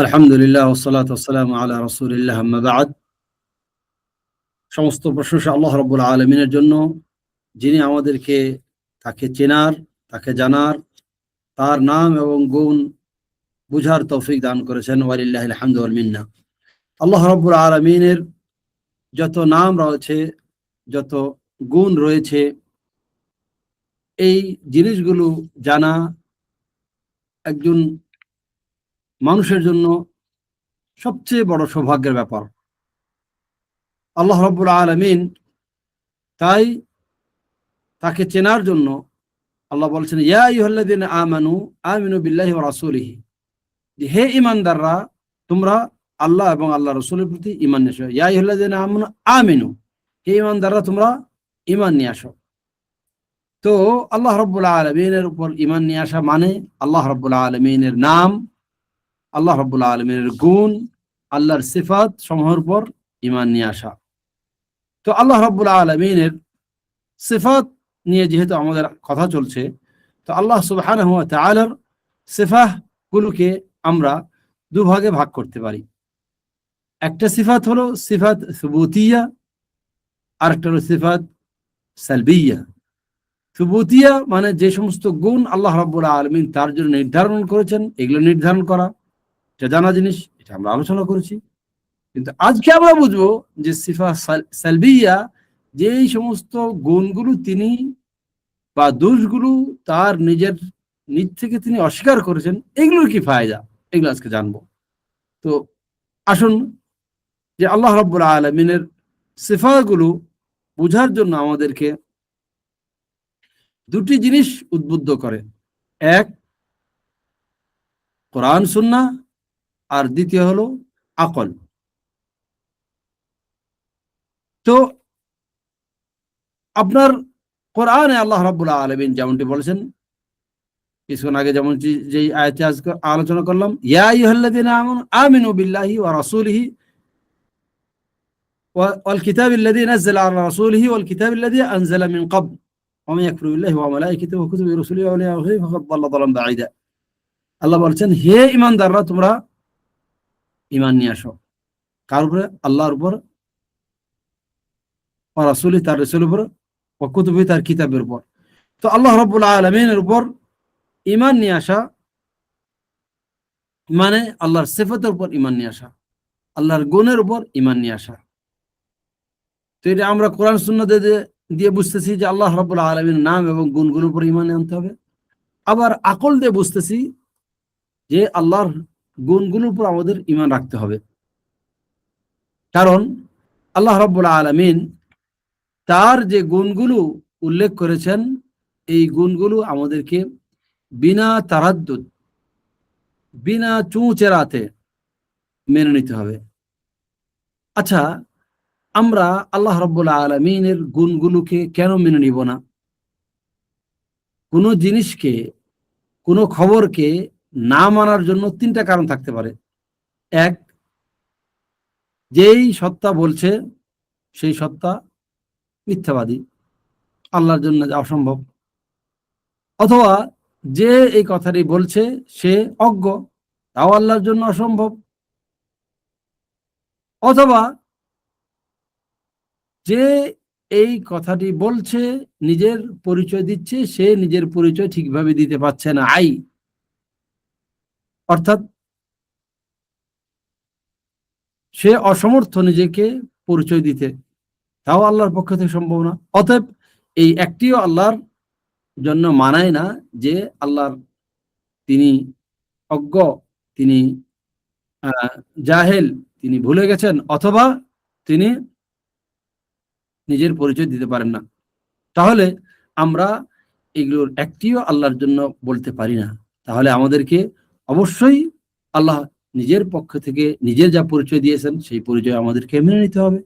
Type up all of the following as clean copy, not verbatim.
আলহামদুলিল্লাহ ওয়াসসালাতু ওয়াসসালামু আলা রাসূলিল্লাহ আম্মা বা'দ। সমস্ত প্রশংসা আল্লাহ রাব্বুল আলামিনের জন্য, যিনি আমাদেরকে তাকে চেনার, তাকে জানার, তার নাম এবং গুণ বুঝার তৌফিক দান করেছেন। ওয়ালিল্লাহিল হামদু ওয়াল মিন্নাহ। আল্লাহ রাব্বুল আলামিনের যত নাম রয়েছে, যত গুণ রয়েছে, এই জিনিসগুলো জানা একজন মানুষের জন্য সবচেয়ে বড় সৌভাগ্যের ব্যাপার। আল্লাহ রাব্বুল আলামিন তাই তাকে চেনার জন্য আল্লাহ বলছেন, ইয়া আইয়ুহাল্লাযীনা আমানু আমিনু বিল্লাহি ওয়া রাসূলিহি, হে ঈমানদাররা, তোমরা আল্লাহ এবং আল্লাহ রাসূলের প্রতি ঈমান নিয়ে আসো। ইয়া আইয়ুহাল্লাযীনা আমানু আমিনু, হে ঈমানদাররা তোমরা ঈমান নিয়ে আসো। তো আল্লাহ রাব্বুল আলামিনের উপর ঈমান নিয়ে আসা মানে আল্লাহ রাব্বুল আলামিনের নাম, আল্লাহ রাব্বুল আলামিনের গুণ, আল্লাহর সিফাত সমূহের উপর ঈমান নিয়ে আসা। তো আল্লাহ রাব্বুল আলামিনের সিফাত নিয়ে যেহেতু আমাদের কথা চলছে, তো আল্লাহ সুবহানাহু ওয়া তাআলার সিফাহ গুলোকে আমরা দুভাগে ভাগ করতে পারি। একটা সিফাত হলো সিফাত সুবুতিয়া, আর একটা হলো সিফাত সালবিয়া। সুবুতিয়া মানে যে সমস্ত গুণ আল্লাহ রাব্বুল আলামিন তার জন্য নির্ধারণ করেছেন, এগুলো নির্ধারণ করা, এটা জানা জিনিস, এটা আমরা আলোচনা করেছি। কিন্তু আজকে আমরা বুঝবো যে সিফাত সালবিয়া, যেই সমস্ত গুণগুলো তিনি বা দোষগুলো তার নিজ থেকে তিনি অস্বীকার করেছেন, এগুলোর কি ফায়দা, এগুলো আজকে জানবো। তো আসুন, যে আল্লাহ রাব্বুল আলামিনের সিফাতগুলো বোঝার জন্য আমাদেরকে দুটি জিনিস উদ্বুদ্ধ করে। এক, কোরআন সুন্নাহ, আর দ্বিতীয় হলো আকল। তো আপনার কোরআনে আল্লাহ রাব্বুল আলামিন যেমনটি বলেছেন, কিছুক্ষণ আগে যেমন যেই আয়াতে আজকে আলোচনা করলাম, ইয়া আইয়ুহাল্লাযীনা আমানু আমিনু বিল্লাহি ওয়া রাসূলিহি ওয়াল কিতাবিল্লাযী নাযালা আলা রাসূলিহি ওয়াল কিতাবিল্লাযী আনজালা মিন ক্বাবল ওয়া মান ইয়াকফুর বিল্লাহি ওয়া মালাইকাতিহি ওয়া কুতুবিহি ওয়া রুসুলিহি ওয়া আউলিয়াইহি ফাকাদ দাল্লা দালালান বাঈদা। আল্লাহ বলছেন, হে ঈমানদাররা, তোমরা ঈমান নিয়ে আসো। কার উপরে? আল্লাহর উপর, ওয়া রাসূলিহি তার রাসূলের উপর, ওয়া কুতুবিহি তার কিতাবের উপর। তো আল্লাহ রাব্বুল আলামিনের উপর ঈমান নিয়ে আসা মানে আল্লাহর সিফাতের উপর ঈমান নিয়ে আসা, আল্লাহর গুণের উপর ঈমান নিয়ে আসা। তো এটা আমরা কোরআন সুন্নাহ দিয়ে বুঝতেছি যে আল্লাহ রাব্বুল আলামিনের নাম এবং গুণগুলোর উপর ঈমান আনতে হবে। আবার আকল দিয়ে বুঝতেছি যে আল্লাহর গুণগুলোর উপর আমাদের ঈমান রাখতে হবে। কারণ আল্লাহ রাব্বুল আলামিন তার যে গুণগুলো উল্লেখ করেছেন, এই গুণগুলো আমাদেরকে বিনা তারাদ্দুদ, বিনা চুঁচেরাতে মেনে নিতে হবে। আচ্ছা, আমরা আল্লাহ রাব্বুল আলামিনের গুণগুলোকে কেন মেনে নিব না? কোনো জিনিসকে, কোনো খবরকে না মানার জন্য তিনটা কারণ থাকতে পারে। এক, যেই সত্তা বলছে সেই সত্তা মিথ্যাবাদী, আল্লাহর জন্য অসম্ভব। অথবা যে এই কথাটি বলছে সে অজ্ঞ, তাও আল্লাহর জন্য অসম্ভব। অথবা যে এই কথাটি বলছে, নিজের পরিচয় দিচ্ছে, সে নিজের পরিচয় ঠিকভাবে দিতে পারছে না, অর্থাৎ সে অসমর্থ নিজেকে পরিচয় দিতে, তাও আল্লাহর পক্ষ থেকে সম্ভব না। অতএব এই একটিও আল্লাহর জন্য মানায় না যে আল্লাহর, তিনি অজ্ঞ, তিনি জাহেল, তিনি ভুলে গেছেন, অথবা তিনি নিজের পরিচয় দিতে পারেন না। তাহলে আমরা এগুলোর একটিও আল্লাহর জন্য বলতে পারি না। তাহলে আমাদেরকে অবশ্যই আল্লাহ নিজের পক্ষ থেকে নিজের যা পরিচয় দিয়েছেন সেই পরিচয় আমাদেরকে মেনে নিতে হবে।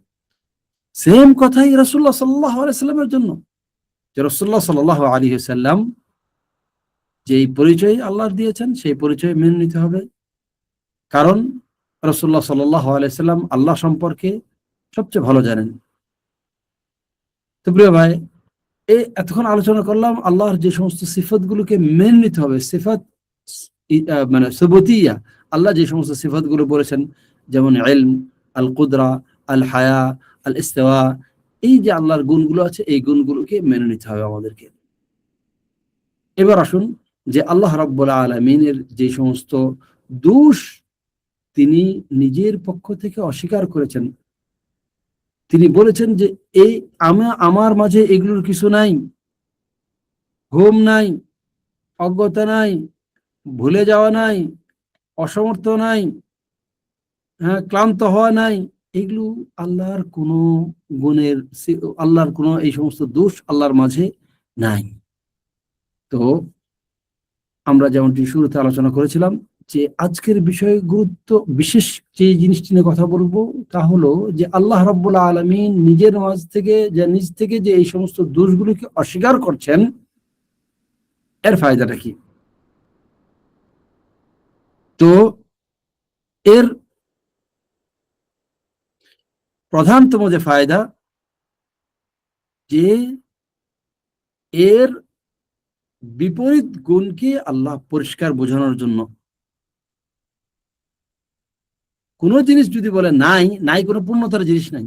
সেম কথাই রাসূলুল্লাহ সাল্লাল্লাহু আলাইহি সাল্লামের জন্য, যে রাসূলুল্লাহ সাল্লাল্লাহু আলাইহি সাল্লাম যেই পরিচয় আল্লাহ দিয়েছেন সেই পরিচয় মেনে নিতে হবে। কারণ রাসূলুল্লাহ সাল্লাল্লাহু আলাইহি সাল্লাম আল্লাহ সম্পর্কে সবচেয়ে ভালো জানেন। তো প্রিয় ভাই, এতক্ষণ আলোচনা করলাম আল্লাহর যে সমস্ত সিফাতগুলোকে মেনে নিতে হবে, সিফাত মানে সুবুতিয়া, আল্লাহ যে সমস্ত সিফাতগুলো বলেছেন, যেমন ইলম, আল কুদরা, আল হায়া, আল ইস্তিওয়া, এই যে আল্লাহর গুণগুলো আছে, এই গুণগুলোকে মেনে নিতে হবে আমাদেরকে। এবার আসুন যে আল্লাহ রাব্বুল আলামিনের যে সমস্ত দোষ তিনি নিজের পক্ষ থেকে অস্বীকার করেছেন, তিনি বলেছেন যে এই আমার মাঝে এগুলোর কিছু নাই, ঘুম নাই, অজ্ঞতা নাই, ভুলে যাওয়া নাই, অসমর্থ নাই, হ্যাঁ, ক্লান্ত হওয়া নাই, এগুলো আল্লাহর কোনো গুণের, আল্লাহর কোনো এই সমস্ত দোষ আল্লাহর মাঝে নাই। তো আমরা যেমনটি শুরুতে আলোচনা করেছিলাম যে আজকের বিষয়ে গুরুত্ব বিশেষ যে জিনিসটি নিয়ে কথা বলবো তা হলো যে আল্লাহ রাব্বুল আলামিন নিজের মাঝ থেকে নিজ থেকে যে এই সমস্ত দোষগুলোকে অস্বীকার করছেন, এর ফায়দাটা কি? তো এর প্রধানতম যে ফায়দা, যে এর বিপরীত গুণকে আল্লাহ পরিষ্কার বোঝানোর জন্য। কোনো জিনিস যদি বলে নাই, নাই কোনো পূর্ণতার জিনিস নাই,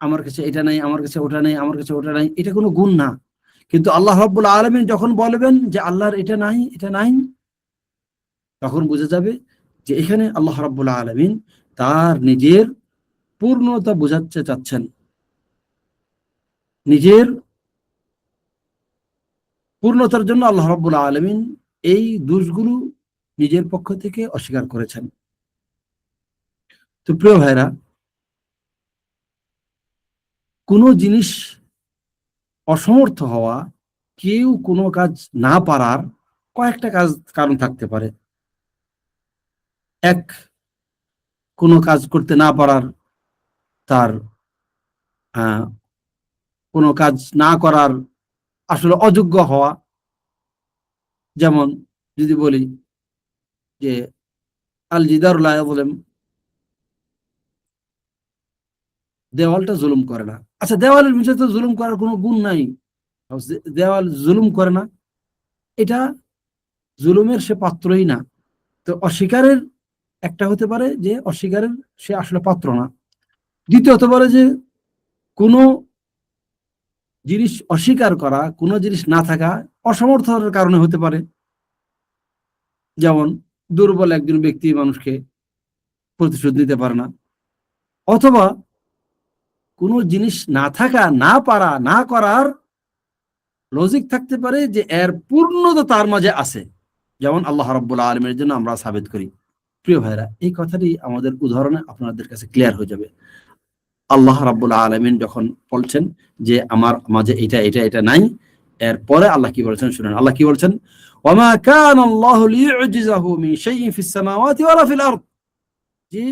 আমার কাছে এটা নাই, আমার কাছে ওটা নাই, আমার কাছে ওটা নাই, এটা কোনো গুণ না। কিন্তু আল্লাহ রাব্বুল আলামিন যখন বলবেন যে আল্লাহর এটা নাই, এটা নাই, তখন বোঝা যাবে যে এখানে আল্লাহ রাব্বুল আলামিন তার নিজের পূর্ণতা বোঝাতে চাচ্ছেন, নিজের পূর্ণতার জন্য আল্লাহ রাব্বুল আলামিন এই দোষগুলো নিজের পক্ষ থেকে অস্বীকার করেছেন। তো প্রিয় ভাইরা, কোনো জিনিস অসমর্থ হওয়া, কেউ কোনো কাজ না পারার কয়েকটা কারণ থাকতে পারে। এক, কোনো কাজ করতে না পারার, তার কোনো কাজ না করার আসলে অযোগ্য হওয়া। যেমন যদি বলি যে আল জিদার লা ইয়াযলিম, দেওয়ালটা জুলুম করে না। আচ্ছা, দেওয়ালের ভিতরে তো জুলুম করার কোনো গুণ নাই, দেওয়াল জুলুম করে না, এটা জুলুমের সে পাত্রই না। তো অস্বীকারের একটা হতে পারে যে অস্বীকারের সে আসলে পাত্র না। দ্বিতীয় হতে পারে যে কোনো জিনিস অস্বীকার করা, কোনো জিনিস না থাকা অসমর্থতার কারণে হতে পারে। যেমন দুর্বল একজন ব্যক্তি মানুষকে প্রতিশোধ নিতে পারে না, অথবা কোনো জিনিস না থাকা, না পারা, না করার লজিক থাকতে পারে যে এর পূর্ণতা তার মাঝে আছে, যেমন আল্লাহ রাব্বুল আলামিনের জন্য আমরা সাবিত করি। প্রিয় ভাইরা, এই কথাটি আমাদের উদাহরণে আপনাদের কাছে ক্লিয়ার হয়ে যাবে। আল্লাহ রাব্বুল আলামিন যখন বলছেন যে আমার মাঝে এটা এটা এটা নাই, এরপরে আল্লাহ কি বলেছেন শুনেন। আল্লাহ কি বলছেন? ওয়ামা কানা আল্লাহু লিইউজিজাহু মিন শাইইন ফিস সামাওয়াতি ওয়ালা ফিল আরদ। যে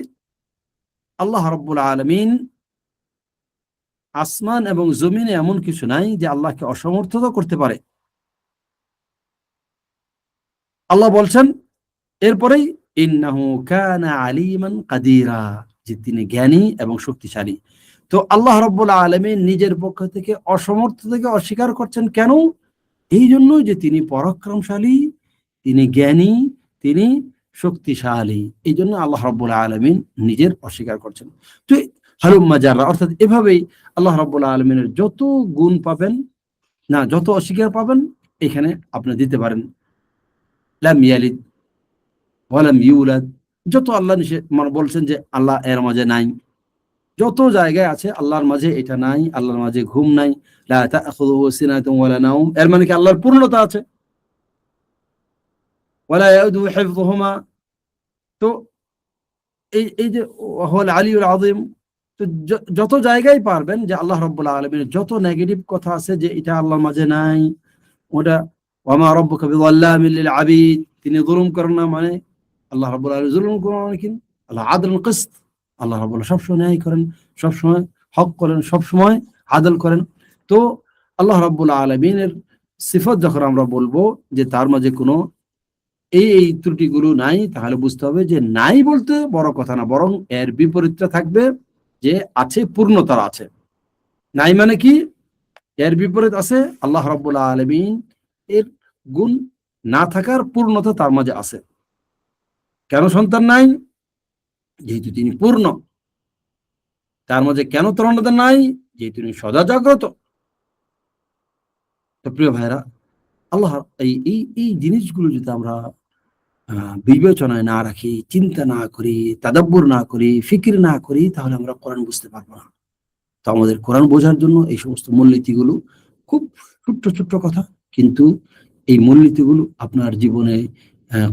আল্লাহ রাব্বুল আলামিন আসমান এবং জমিনে এমন কিছু নাই যে আল্লাহকে অসমর্থ করতে পারে। আল্লাহ বলছেন এরপরেই, ইন্নাহু কানা আলিমান কাদিরা, যে তিনি জ্ঞানী এবং শক্তিশালী। তো আল্লাহ রাব্বুল আলামিন নিজের পক্ষ থেকে অসমর্থ থেকে অস্বীকার করছেন কেন? এই জন্য যে তিনি পরাক্রমশালী, তিনি জ্ঞানী, তিনি শক্তিশালী। এই জন্য আল্লাহ রাব্বুল আলামিন নিজের অস্বীকার করছেন। তো হালুম্মা জাররা, অর্থাৎ এভাবেই আল্লাহ রাব্বুল আলামিনের যত গুণ পাবেন, না যত অস্বীকার পাবেন, এখানে আপনি দিতে পারেন। লাম ইয়ালিদ ওয়ালাম ইউলাদ, যত আল্লাহ মানে বলছেন যে আল্লাহ এর মাঝে নাই, যত জায়গায় আছে আল্লাহর মাঝে এটা নাই, আল্লাহর মাঝে ঘুম নাই, লা তাখুযুহু সিনাতুন ওয়ালা নাওম, এর মানে কি আল্লাহর পূর্ণতা আছে। ওয়ালা ইয়াউদুহু হিফযুহুমা, তো এই যে হুয়াল আলিয়ুল আযীম, তো যত জায়গায় পারবেন যে আল্লাহ রাব্বুল আলামিনের যত নেগেটিভ কথা আছে যে এটা আল্লাহর মাঝে নাই, ওটা ওয়ামা রাব্বুকা বিযাল্লামিল লিল আবিদ, তিনি জুলুম করেন না, মানে আল্লাহ রাব্বুল আলামিন জুলুম করেন মানে কি? আল্লাহ আদলুল কিসত, আল্লাহ রাব্বুল সবসময় ন্যায় করেন, সবসময় হক করেন, সবসময় আদল করেন। তো আল্লাহ রাব্বুল আলামিনের সিফত যখন আমরা বলবো যে তার মাঝে কোনো এই ত্রুটিগুলো নাই, তাহলে বুঝতে হবে যে নাই বলতে বড় কথা না, বরং এর বিপরীতটা থাকবে যে আছে, পূর্ণতা আছে। নাই মানে কি? এর বিপরীত আছে আল্লাহ রাব্বুল আলামিন এর গুণ না থাকার পূর্ণতা তার মাঝে আছে। কেন সন্তান নাই? যেহেতু তিনি পূর্ণ। তার মাঝে কেন তরুণতা নাই? যেহেতু তিনি সদা জাগ্রত। তো প্রিয় ভাইরা, আল্লাহ এই এই এই জিনিসগুলো যদি আমরা বিবেচনায় না রাখি, চিন্তা না করি, তাদাব্বুর না করি, ফিকির না করি, তাহলে আমরা কোরআন বুঝতে পারবো না। তো আমাদের কোরআন বোঝার জন্য এই সমস্ত মূলনীতিগুলো খুব ছোট্ট ছোট্ট কথা, কিন্তু এই মূলনীতিগুলো আপনার জীবনে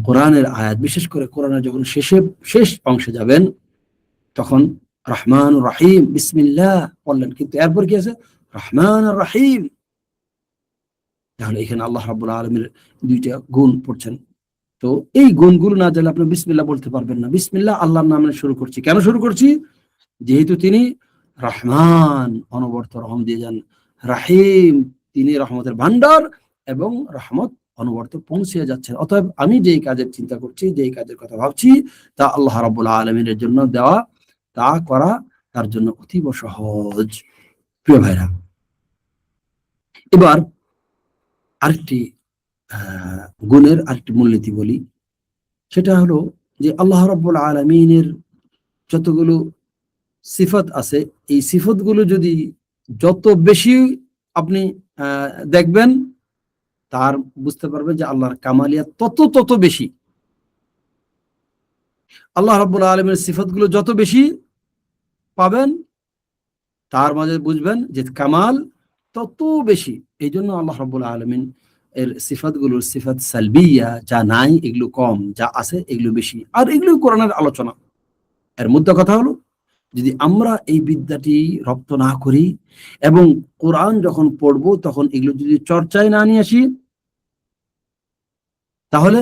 কোরআনের আয়াত, বিশেষ করে কোরআনের যখন শেষ অংশে যাবেন, তখন রহমান রাহিম বিসমিল্লাহ বললেন, কিন্তু এরপর কি আছে? রহমান রাহিম। তাহলে এখানে আল্লাহ রাব্বুল আলামিনের দুইটা গুণ পড়ছেন। তো এই গুণগুলো না জানলে আপনি বিসমিল্লাহ বলতে পারবেন না। বিসমিল্লাহ আল্লাহর নামে শুরু করছি। কেন শুরু করছি? যেহেতু তিনি রহমান, অনবরত রহম দিয়ে যান, রাহিম, তিনি রহমতের ভান্ডার এবং রহমত অনবরত পৌঁছে যাচ্ছেন। অতএব আমি যেই কাজের চিন্তা করছি, যেই কাজের কথা ভাবছি, তা আল্লাহ রাব্বুল আলামিনের জন্য দেওয়া, তা করা তার জন্য অতীব সহজ। প্রিয় ভাইরা, এবার আরেকটি গুণের আরেকটি মূলনীতি বলি। সেটা হলো যে আল্লাহ রাব্বুল আলামিনের যতগুলো সিফাত আছে, এই সিফাতগুলো যদি যত বেশি আপনি দেখবেন, তার বুঝতে পারবেন যে আল্লাহর কামালিয়াত তত বেশি। আল্লাহ রাব্বুল আলামিনের সিফাতগুলো যত বেশি পাবেন, তার মাঝে বুঝবেন যে কামাল তত বেশি। এই জন্য আল্লাহ রাব্বুল আলামিন এর সিফাতগুলোর সিফাত সালবিয়া, যা নাই এগুলো কম, যা আছে এগুলো বেশি। আর এগুলো কোরআনের আলোচনা। এর মধ্যে কথা হলো, যদি আমরা এই বিদ্যাটি রপ্ত না করি এবং কোরআন যখন পড়ব তখন এগুলো যদি চর্চায় না নিয়ে আসি, তাহলে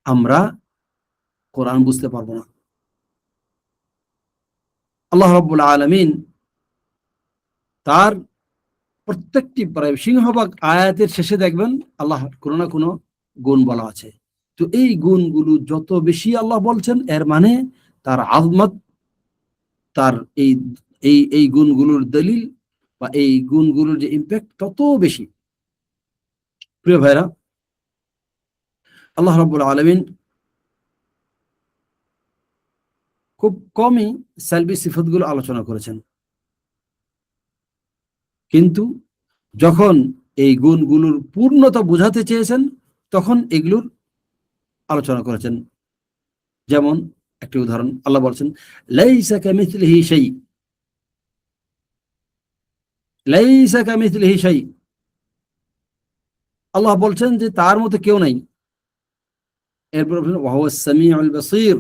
আমরা কোরআন বুঝতে পারবো না। আল্লাহ রাব্বুল আলামিন তার প্রত্যেকটি প্রায় সিংহভাগ আয়াতের শেষে দেখবেন আল্লাহ কোনো না কোনো গুণ বলা আছে। তো এই গুণগুলো যত বেশি আল্লাহ বলছেন, এর মানে তার আযমত, তার এই এই এই গুণগুলোর দলিল বা এই গুণগুলোর যে ইম্প্যাক্ট তত বেশি। প্রিয় ভাইরা, আল্লাহ রাব্বুল আলামিন খুব কমই সালবি সিফাতগুলো আলোচনা করেছেন, কিন্তু যখন এই গুণগুলোর পূর্ণতা বোঝাতে চেয়েছেন, তখন এগুলোর আলোচনা করেছেন। যেমন একটি উদাহরণ, আল্লাহ বলছেন লাইসা কামিথলিহি শাই, লাইসা কামিথলিহি শাই। আল্লাহ বলছেন যে তার মতো কেউ নাই। এরপর বলছেন ওয়া হুয়াস সামিউল বাসীর,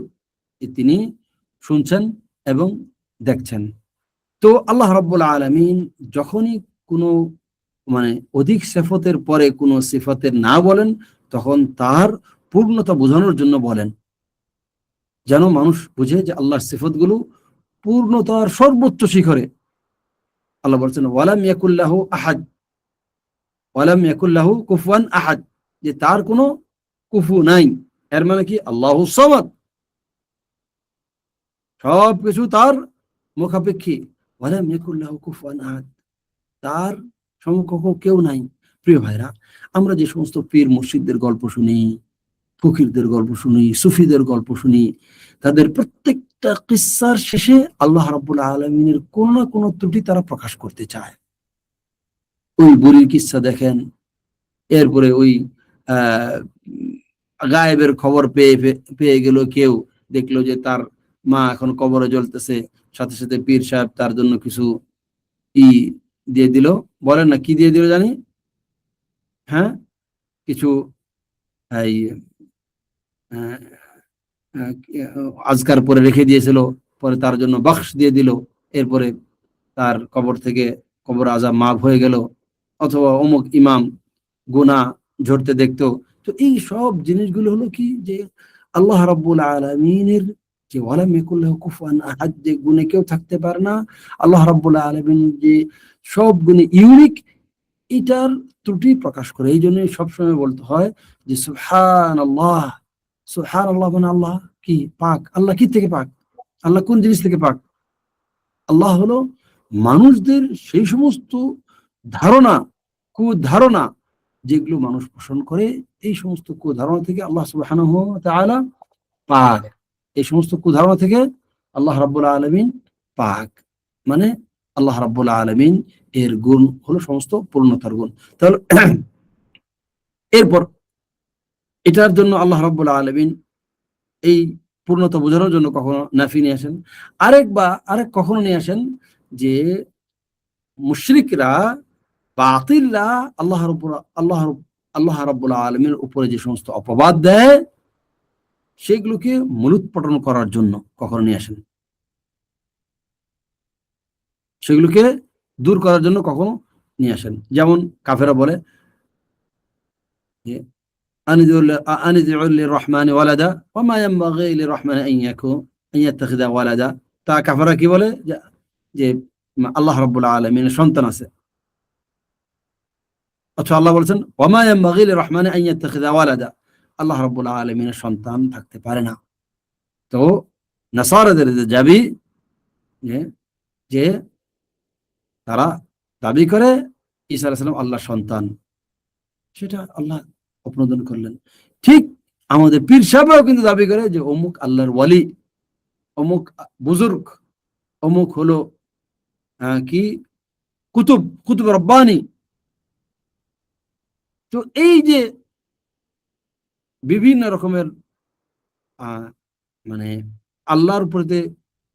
তিনি শুনছেন এবং দেখছেন। তো আল্লাহ রাব্বুল আলামিন যখনই কোনো অধিক সিফাতের পরে কোনো সিফাতের না বলেন, তখন তার পূর্ণতা বোঝানোর জন্য বলেন, যেন মানুষ বুঝে যে আল্লাহর সিফাতগুলো পূর্ণতার সর্বোচ্চ শিখরে। আল্লাহ বলছেন ওয়ালাম ইয়াকুল্লাহু আহাদ, ওয়ালাম ইয়াকুল্লাহু কুফুয়ান আহাদ, যে তার কোনো কুফু নাই। এর মানে কি? আল্লাহু সামাদ, সবকিছু তার মুখাপেক্ষী। ওয়ালাম ইয়াকুল্লাহু কুফুয়ান আহাদ, তার সমকক্ষ কেউ নাই। প্রিয় ভাইরা, আমরা যে সমস্ত পীর মুর্শিদদের গল্প শুনি, ফকিরদের গল্প শুনি, সুফিদের গল্প শুনি, তাদের প্রত্যেকটা কিস্সার শেষে আল্লাহ রাব্বুল আলামিনের কোন না কোন ত্রুটি তারা প্রকাশ করতে চায়। ওই বুড়ির কিস্সা দেখেন, এরপরে ওই আহ গায়েবের খবর পেয়ে পেয়ে গেল কেউ, দেখলো যে তার মা এখন কবরে জ্বলতেছে, সাথে সাথে পীর সাহেব তার জন্য কিছু ই দিয়ে দিল। বলেন না কি দিয়ে দিল জানি? হ্যাঁ, কিছু এই আজকার পরে রেখে দিয়েছিল, পরে তার জন্য বখশ দিয়ে দিল। এরপরে তার কবর থেকে কবর আযাব মাফ হয়ে গেল। অথবা অমুক ইমাম গুনাহ ঝরতে দেখতো। তো এই সব জিনিসগুলো হলো কি, যে আল্লাহ রাব্বুল আলামিনের যে ওয়ালাম ইয়াকুল লাহু কুফুয়ান আহাদ, যে গুণে কেউ থাকতে পারে না, আল্লাহ রাব্বুল আলামিন যে সব গুণে ইউনিক, এটার ত্রুটি প্রকাশ করে। এই জন্যই সবসময় বলতে হয় যে সুবহানাল্লাহ। সুবহানাল্লাহ মানে আল্লাহ কি পাক। আল্লাহ কি থেকে পাক? আল্লাহ কোন জিনিস থেকে পাক? আল্লাহ হলো মানুষদের সেই সমস্ত ধারণা, কুধারণা, যেগুলো মানুষ পোষণ করে, এই সমস্ত কুধারণা থেকে আল্লাহ সুবহানাহু ওয়া তাআলা পাক। এই সমস্ত কুধারণা থেকে আল্লাহ রাব্বুল আলামিন পাক, মানে আল্লাহ রাব্বুল আলামিন এর গুণ হলো সমস্ত পূর্ণতার গুণ। তাহলে এরপর এটার জন্য আল্লাহ রাব্বুল আলামিন এই পূর্ণতা বোঝানোর জন্য কখনো নাফি নিয়ে আসেন, আরেক কখনো নিয়ে আসেন যে মুশরিকরা বাতিলরা আল্লাহ রাব্বুল আলামিনের উপরে যে সমস্ত অপবাদ দেয় সেগুলোকে মূলোৎপাটন করার জন্য কখনো নিয়ে আসেন, সেগুলোকে দূর করার জন্য কখনো নিয়ে আসেন। যেমন কাফেরা বলে যে আনিদুল রহমানি ওয়ালাদা ওয়া মা ইয়ানবাগি লিররহমানি আন ইয়াত্তাখিযা ওয়ালাদা। তা কাফেরা কি বলে যে আল্লাহ রাব্বুল আলামিনের সন্তান আছে, অথচ আল্লাহ বলেছেন ওয়া মা ইয়ানবাগি লিররহমানি আন ইয়াত্তাখিযা ওয়ালাদা, আল্লাহ রাব্বুল আলামিনের সন্তান থাকতে পারে না। তো নাসারাদের দাবি যে তারা দাবি করে ঈসা আলাইহিস সালাম আল্লাহর সন্তান, সেটা আল্লাহ অপনোদন করলেন। ঠিক আমাদের পীর সাহেবরাও কিন্তু দাবি করে যে অমুক আল্লাহর ওয়ালি, অমুক বুজুর্গ, অমুক হলো কি কুতুব রব্বানি। তো এই যে বিভিন্ন রকমের মানে আল্লাহর উপরে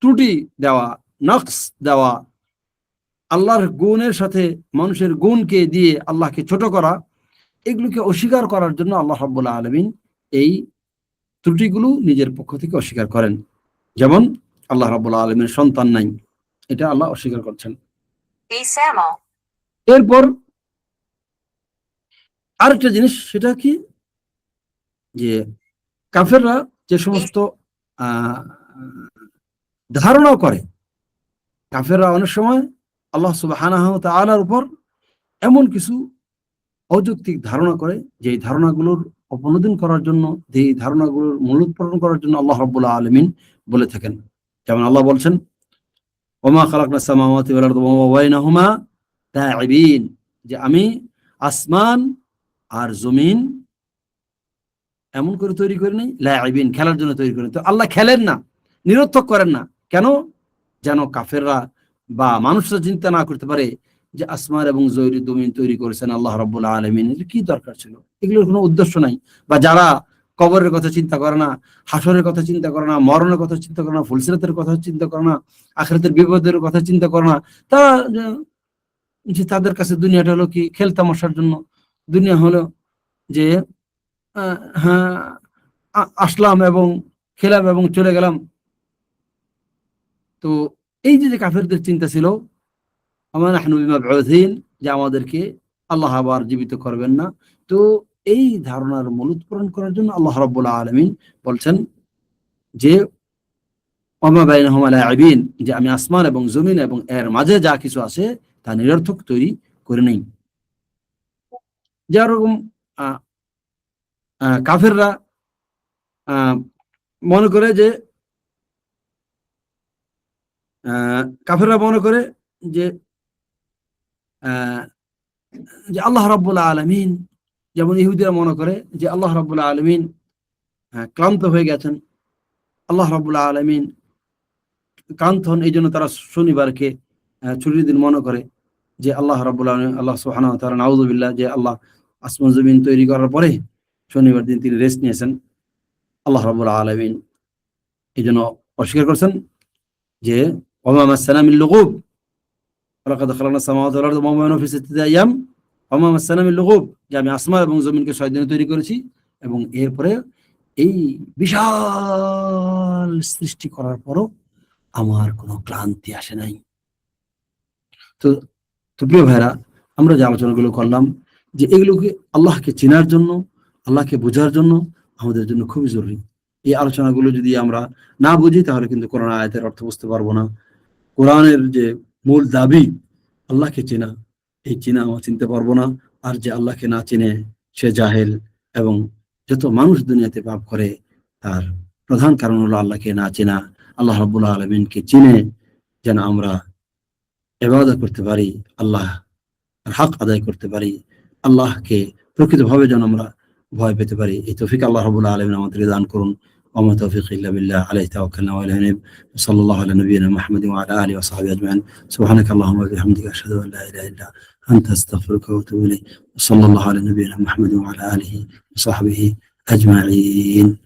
ত্রুটি দেওয়া, নকশ দেওয়া, আল্লাহর গুণের সাথে মানুষের গুণকে দিয়ে আল্লাহকে ছোট করা, এগুলোকে অস্বীকার করার জন্য আল্লাহ রাব্বুল আলামিন এই ত্রুটিগুলো নিজের পক্ষ থেকে অস্বীকার করেন। যেমন আল্লাহ রাব্বুল আলামিনের সন্তান নাই, এটা আল্লাহ অস্বীকার করছেন। এরপর আরেকটা জিনিস, সেটা কি যে কাফেররা যে সমস্ত ধারণা করে, কাফেররা অনেক সময় আল্লাহ সুবহানাহু ওয়া তাআলার উপর এমন কিছু অযৌক্তিক ধারণা করে যে ধারণাগুলোর অপনোদন করার জন্য, যে ধারণাগুলোর মূলোৎপাটন করার জন্য আল্লাহ রাব্বুল আলামিন বলে থাকেন। যেমন আল্লাহ বলছেন ওমা খালাকনাস সামাওয়াতি ওয়াল আরদা ওয়া বাইনাহুমা লাঈবিন, যে আমি আসমান আর জমিন এমন করে তৈরি করি নাই, লাঈবিন খেলার জন্য তৈরি করি। তো আল্লাহ খেলেন না, নিরর্থক করেন না। কেন? যেন কাফেররা বা মানুষরা চিন্তা না করতে পারে যে আসমান এবং জমিন তৈরি করেছেন আল্লাহ রাব্বুল আলামিন, এর কি দরকার ছিল? এগুলোর কোনো উদ্দেশ্য নাই। বা যারা কবরের কথা চিন্তা করে না, হাসরের কথা চিন্তা করে না, মরণের কথা চিন্তা করে না, ফুলসিরাতের কথা চিন্তা করে না, আখিরাতের বিপদের কথা চিন্তা করে না, তারা যে তাদের কাছে দুনিয়াটা হলো কি খেলতামাশার জন্য, দুনিয়া হলো যে হ্যাঁ আসলাম এবং খেলাম এবং চলে গেলাম। তো এই যে কাফেরদের চিন্তা ছিল আমা নাহনু বিমাবউসিন, যে আমাদেরকে আল্লাহ আবার জীবিত করবেন না। তো এই ধারণার মূলোৎপাটন করার জন্য আল্লাহ রাব্বুল আলামিন বলছেন যে ওমা বাইনাহুমা লাঈবিন, যে আমি আসমান এবং জমিন এবং এর মাঝে যা কিছু আছে তা নিরর্থক তৈরি করে নেই। যেরকম কাফেররা মনে করে যে যে আল্লাহ রাব্বুল আলামিন, যেমন ইহুদিরা মনে করে যে আল্লাহ রাব্বুল আলামিন ক্লান্ত হয়ে গেছেন, আল্লাহ রাব্বুল আলামিন ক্লান্ত হন, এই জন্য তারা শনিবারকে ছুটির দিন মনে করে যে আল্লাহ রাব্বুল আলামিন, আল্লাহ সুবহানাহু ওয়া তাআলা নাউযুবিল্লাহ, যে আল্লাহ আসমান জমিন তৈরি করার পরে শনিবার দিন তিনি রেস্ট নিয়েছেন। আল্লাহ রাব্বুল আলামিন এই জন্য অস্বীকার করছেন যে ওমা মাসসানা মিন লুগুব ওয়ালাকাদ খালাকনাস সামাওয়াতি ওয়াল আরদা ওয়া মা বাইনাহুমা ফি সিত্তাতি আইয়াম ওমা মাসসানা মিন লুগুব, যে আমি আসমান এবং জমিনকে 6 দিনে তৈরি করেছি এবং এরপরে এই বিশাল সৃষ্টি করার পরও আমার কোনো ক্লান্তি আসে নাই। তো প্রিয় ভাইরা, আমরা যে আলোচনাগুলো করলাম যে এগুলোকে আল্লাহকে চেনার জন্য, আল্লাহকে বোঝার জন্য আমাদের জন্য খুবই জরুরি। এই আলোচনাগুলো যদি আমরা না বুঝি তাহলে কিন্তু কোরআন আয়াতের অর্থ বুঝতে পারবো না। কোরআনের যে মূল দাবি আল্লাহকে চেনা, এই চেনা আমরা চিনতে পারবো না। আর যে আল্লাহকে না চেনে সে জাহেল, এবং যত মানুষ দুনিয়াতে পাপ করে তার প্রধান কারণ হলো আল্লাহকে না চেনা। আল্লাহ রাব্বুল আলামিনকে চিনে যেন আমরা ইবাদত করতে পারি, আল্লাহ হক আদায় করতে পারি, আল্লাহকে প্রকৃতভাবে যেন আমরা ভয় পেতে পারি। এই তৌফিক আল্লাহ রাব্বুল আলামিন আমাদেরকে দান করুন। وما توفيقي إلا بالله، عليه توكلنا وإليه نب. وصلى الله على نبينا محمد وعلى آله وصحبه أجمعين. سبحانك اللهم وبحمدك، أشهد أن لا إله إلا أنت، أستغفرك وأتوب إليك. وصلى الله على نبينا محمد وعلى آله وصحبه أجمعين.